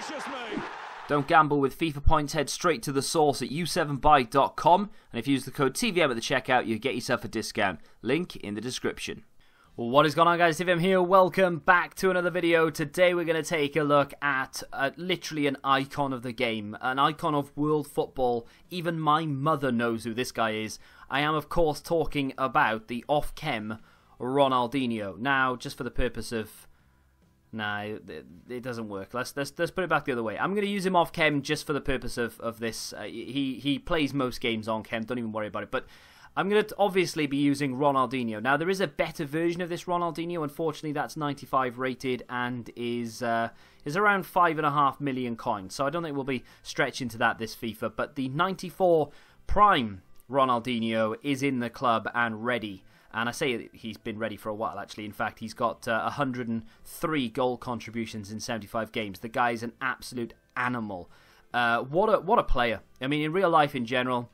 Gracious me! Don't gamble with FIFA points. Head straight to the source at u7buy.com, and if you use the code TVM at the checkout, you get yourself a discount. Link in the description. Well, what is going on, guys? TVM here. Welcome back to another video. Today we're going to take a look at literally an icon of the game, an icon of world football. Even my mother knows who this guy is. I am, of course, talking about the off-chem Ronaldinho. Now, just for the purpose of... Nah, it doesn't work. Let's put it back the other way. I'm going to use him off chem just for the purpose of this. He plays most games on chem. Don't even worry about it. But I'm going to obviously be using Ronaldinho. Now, there is a better version of this Ronaldinho. Unfortunately, that's 95 rated and is around 5.5 million coins. So I don't think we'll be stretching to that this FIFA. But the 94 Prime Ronaldinho is in the club and ready. And I say he's been ready for a while, actually. In fact, he's got 103 goal contributions in 75 games. The guy's an absolute animal. What a player. I mean, in real life in general,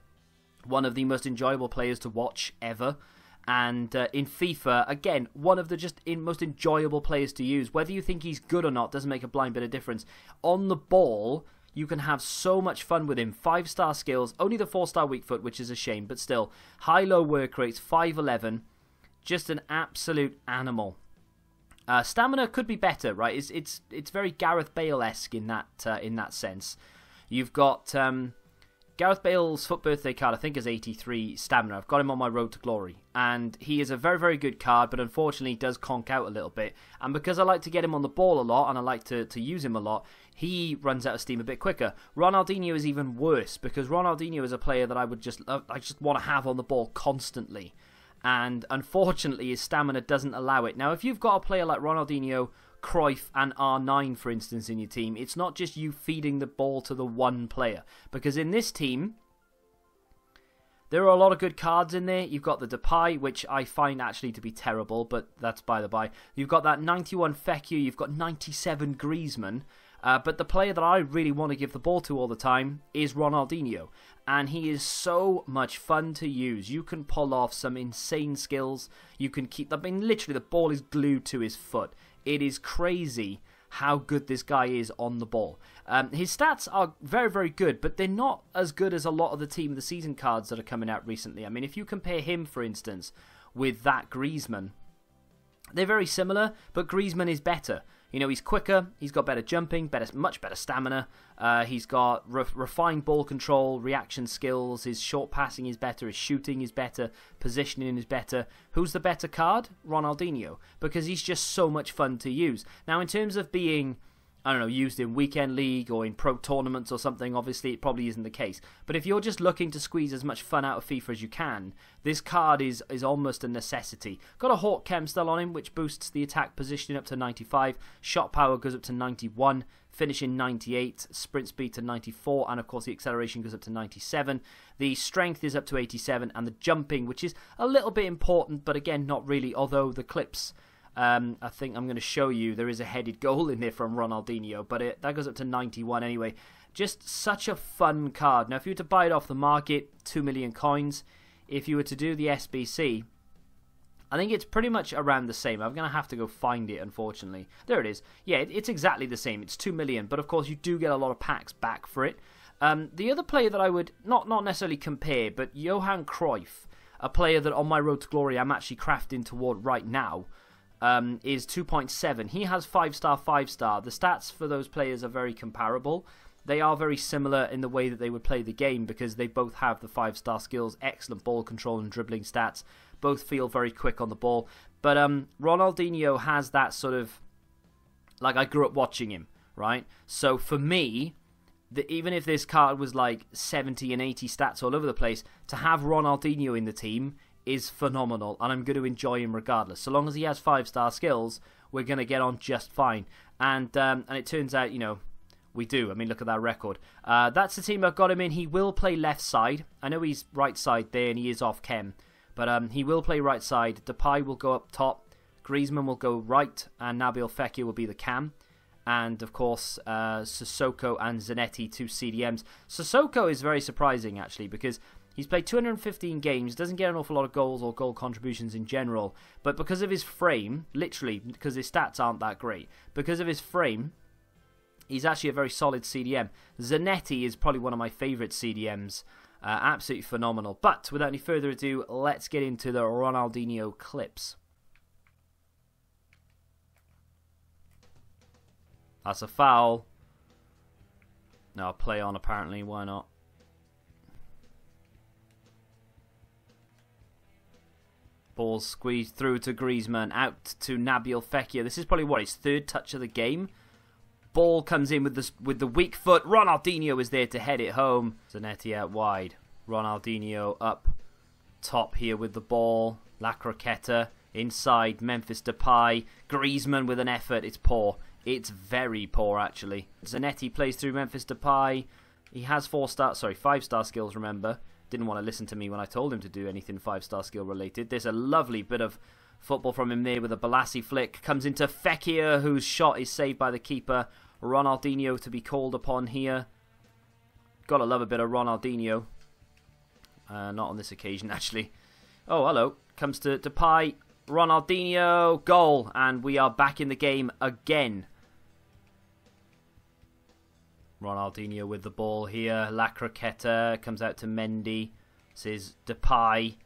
one of the most enjoyable players to watch ever. And in FIFA, again, one of the most enjoyable players to use. Whether you think he's good or not doesn't make a blind bit of difference. On the ball, you can have so much fun with him. 5-star skills, only the 4-star weak foot, which is a shame, but still. High-low work rates, 5'11", just an absolute animal. Stamina could be better, right? It's very Gareth Bale-esque in that sense. You've got Gareth Bale's FUT birthday card, I think, is 83 stamina. I've got him on my road to glory. And he is a very, very good card, but unfortunately does conk out a little bit. And because I like to get him on the ball a lot, and I like to use him a lot, he runs out of steam a bit quicker. Ronaldinho is even worse, because Ronaldinho is a player that I just want to have on the ball constantly. And unfortunately, his stamina doesn't allow it. Now, if you've got a player like Ronaldinho, Cruyff and R9, for instance, in your team, it's not just you feeding the ball to the one player. Because in this team, there are a lot of good cards in there. You've got the Depay, which I find actually to be terrible, but that's by the by. You've got that 91 Fekir, you've got 97 Griezmann. But the player that I really want to give the ball to all the time is Ronaldinho. And he is so much fun to use. You can pull off some insane skills. You can keep... I mean, literally, the ball is glued to his foot. It is crazy how good this guy is on the ball. His stats are very, very good, but they're not as good as a lot of the Team of the Season cards that are coming out recently. I mean, if you compare him, for instance, with that Griezmann, they're very similar, but Griezmann is better. You know, he's quicker, he's got better jumping, much better stamina, he's got refined ball control, reaction skills, his short passing is better, his shooting is better, positioning is better. Who's the better card? Ronaldinho, because he's just so much fun to use. Now, in terms of being, I don't know, used in weekend league or in pro tournaments or something, obviously it probably isn't the case. But if you're just looking to squeeze as much fun out of FIFA as you can, this card is almost a necessity. Got a Hawk Chem still on him, which boosts the attack positioning up to 95. Shot power goes up to 91. Finishing 98. Sprint speed to 94. And of course the acceleration goes up to 97. The strength is up to 87. And the jumping, which is a little bit important, but again, not really. Although the clips... I think I'm going to show you there is a headed goal in there from Ronaldinho, but that goes up to 91 anyway. Just such a fun card. Now, if you were to buy it off the market, 2 million coins. If you were to do the SBC, I think it's pretty much around the same. I'm going to have to go find it, unfortunately. There it is. Yeah, it's exactly the same. It's 2 million, but of course you do get a lot of packs back for it. The other player that I would not necessarily compare, but Johan Cruyff, a player that on my road to glory I'm actually crafting toward right now, is 2.7. He has 5-star, 5-star. The stats for those players are very comparable. They are very similar in the way that they would play the game because they both have the 5-star skills, excellent ball control and dribbling stats. Both feel very quick on the ball. But Ronaldinho has that sort of... Like, I grew up watching him, right? So for me, even if this card was like 70 and 80 stats all over the place, to have Ronaldinho in the team is phenomenal, and I'm going to enjoy him regardless. So long as he has 5-star skills, we're going to get on just fine. And it turns out, you know, we do. I mean, look at that record. That's the team I've got him in. He will play left side. I know he's right side there, and he is off chem. But he will play right side. Depay will go up top. Griezmann will go right, and Nabil Fekir will be the cam. And, of course, Sissoko and Zanetti, 2 CDMs. Sissoko is very surprising, actually, because he's played 215 games, doesn't get an awful lot of goals or goal contributions in general, but because of his frame, literally, because his stats aren't that great, because of his frame, He's actually a very solid CDM. Zanetti is probably one of my favourite CDMs. Absolutely phenomenal. But without any further ado, let's get into the Ronaldinho clips. That's a foul. No, play on apparently. Why not? Ball squeezed through to Griezmann. Out to Nabil Fekir. This is probably what, his third touch of the game. Ball comes in with the weak foot. Ronaldinho is there to head it home. Zanetti out wide. Ronaldinho up top here with the ball. La Croqueta inside. Memphis Depay. Griezmann with an effort. It's poor. It's very poor actually. Zanetti plays through Memphis Depay. He has 5-star skills, remember. Didn't want to listen to me when I told him to do anything 5-star skill related. There's a lovely bit of football from him there with a Balassi flick. Comes into Fekir, whose shot is saved by the keeper. Ronaldinho to be called upon here. Gotta love a bit of Ronaldinho. Not on this occasion, actually. Oh, hello. Comes to Depay. Ronaldinho. Goal. And we are back in the game again. Ronaldinho with the ball here. La Croqueta comes out to Mendy. This is Depay.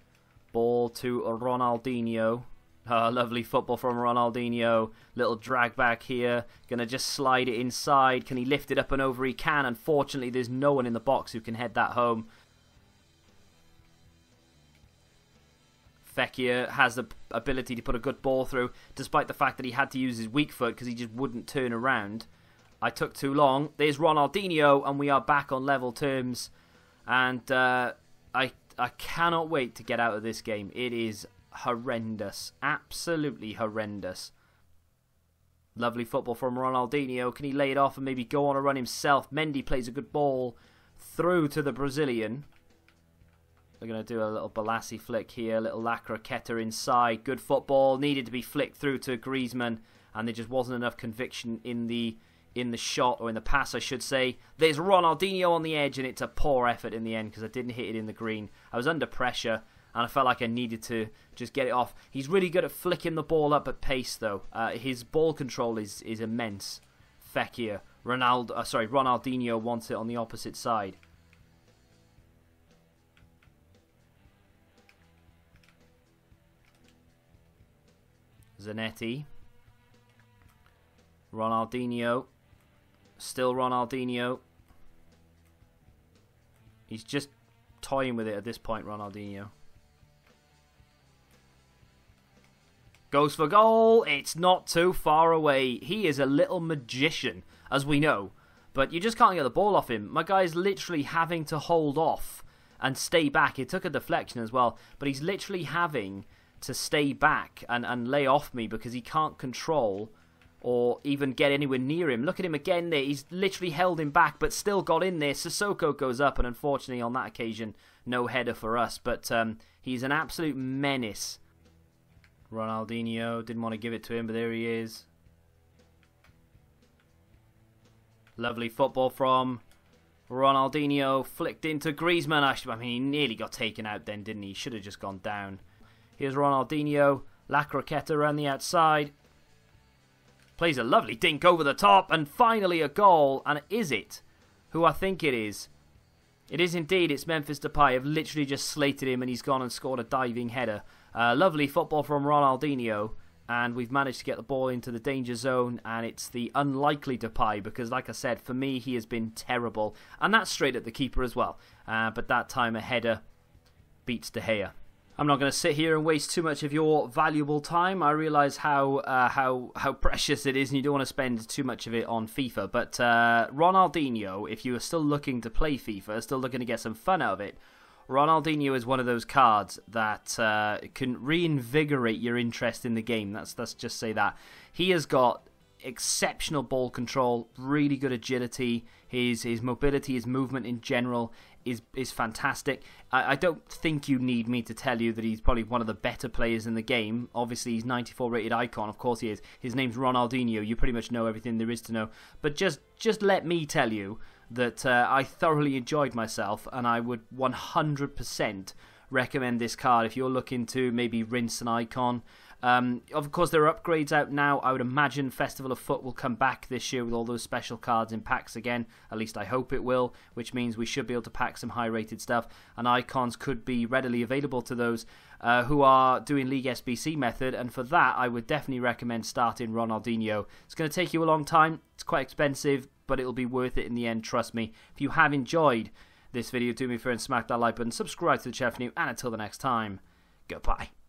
Ball to Ronaldinho. Oh, lovely football from Ronaldinho. Little drag back here. Gonna just slide it inside. Can he lift it up and over? He can. Unfortunately, there's no one in the box who can head that home. Fekir has the ability to put a good ball through, despite the fact that he had to use his weak foot because he just wouldn't turn around. I took too long. There's Ronaldinho, and we are back on level terms. And I cannot wait to get out of this game. It is horrendous. Absolutely horrendous. Lovely football from Ronaldinho. Can he lay it off and maybe go on a run himself? Mendy plays a good ball through to the Brazilian. They're going to do a little Balassi flick here. Little La Croqueta inside. Good football. Needed to be flicked through to Griezmann. And there just wasn't enough conviction in the shot, or in the pass I should say. There's Ronaldinho on the edge, and it's a poor effort in the end because I didn't hit it in the green. I was under pressure and I felt like I needed to just get it off. He's really good at flicking the ball up at pace though. His ball control is immense. Fekir. Ronaldinho wants it on the opposite side. Zanetti. Ronaldinho. Still Ronaldinho. He's just toying with it at this point, Ronaldinho. Goes for goal. It's not too far away. He is a little magician, as we know. But you just can't get the ball off him. My guy's literally having to hold off and stay back. It took a deflection as well. But he's literally having to stay back and lay off me because he can't control or even get anywhere near him. Look at him again there. He's literally held him back, but still got in there. Sissoko goes up, and unfortunately on that occasion, no header for us. But he's an absolute menace. Ronaldinho didn't want to give it to him, but there he is. Lovely football from Ronaldinho. Flicked into Griezmann. I mean, he nearly got taken out then, didn't he? He should have just gone down. Here's Ronaldinho. La Croqueta around the outside. Plays a lovely dink over the top, and finally a goal. And is it who I think it is? It is indeed. It's Memphis Depay. I've literally just slated him, and he's gone and scored a diving header. Lovely football from Ronaldinho, and we've managed to get the ball into the danger zone, and it's the unlikely Depay, because like I said, for me, he has been terrible. And that's straight at the keeper as well. But that time a header beats De Gea. I'm not going to sit here and waste too much of your valuable time. I realise how precious it is, and you don't want to spend too much of it on FIFA. But Ronaldinho, if you are still looking to play FIFA, still looking to get some fun out of it, Ronaldinho is one of those cards that can reinvigorate your interest in the game. Let's just say that. He has got exceptional ball control, really good agility. His mobility, his movement in general is fantastic. I don't think you need me to tell you that he's probably one of the better players in the game. Obviously, he's 94 rated icon. Of course he is. His name's Ronaldinho. You pretty much know everything there is to know. But just let me tell you that I thoroughly enjoyed myself, and I would 100% recommend this card if you're looking to maybe rinse an icon. Of course, there are upgrades out now. I would imagine Festival of Foot will come back this year with all those special cards in packs again. At least I hope it will, which means we should be able to pack some high-rated stuff. And icons could be readily available to those who are doing League SBC method. And for that, I would definitely recommend starting Ronaldinho. It's going to take you a long time. It's quite expensive, but it'll be worth it in the end, trust me. If you have enjoyed this video, do me a favor and smack that like button, subscribe to the channel for new, and until the next time, goodbye.